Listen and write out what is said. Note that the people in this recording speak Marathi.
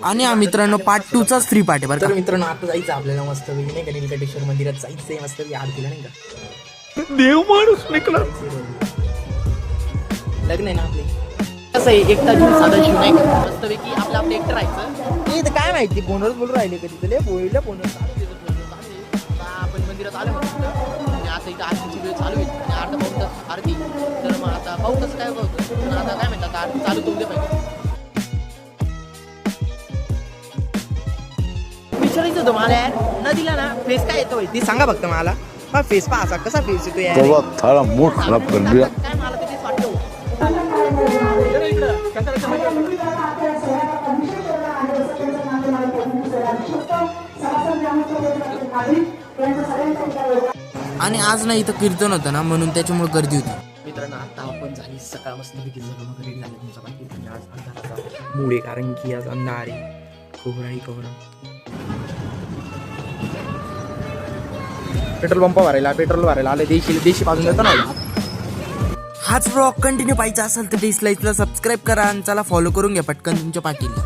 आणि हा मित्रांनो पार्ट 2 चाच फ्री पार्ट आहे बरं तर का. मित्रांनो आता जायचं आपल्याला मस्त नाही का नीलकंठेश्वर मंदिरात जायचंय मस्त आरतीला नाही का देव माणूस निकला. लग्न आहे ना आपले कसं आहे एकटा जीव साधा शिव नाही का मस्तपैकी आपलं आपलं एकटं राहायचं ते तर काय माहिती फोनवरच बोलून राहिले कधी तरी बोलल्या फोनवर आपण मंदिरात आलो आणि आता इथं आरतीची वेळ चालू आहे आणि अर्धा पाऊन तास आरती तर मग आता पाऊन तास काय होतं पण आता काय म्हणतात आरती चालू करून दे पाहिजे विचारायचं होतं मला यार नदीला ना फेस काय येतो ती सांगा फक्त मला हा फेस पहा असा कसा फेस येतो यार बाबा थारा मूड खराब कर दिया. काय मला तर तेच वाटतं आणि आज ना इथं कीर्तन होतं ना म्हणून त्याच्यामुळे गर्दी होती. मित्रांनो आता आपण झाली सकाळ मस्त पैकी जरूर घरी झाले तुमच्या बाकी आणि आज अंधाराचा मूळ आहे कारण की आज अंधार आहे कोहराही कोहरा पेट्रोल पंप भरायला आले देशी पाजून देतो ना हाच ब्लॉग कंटिन्यू पाहिजे असेल तर डिसलाईकला सबस्क्राईब करा आणि चला फॉलो करून घ्या पटकन तुमच्या पाठीला.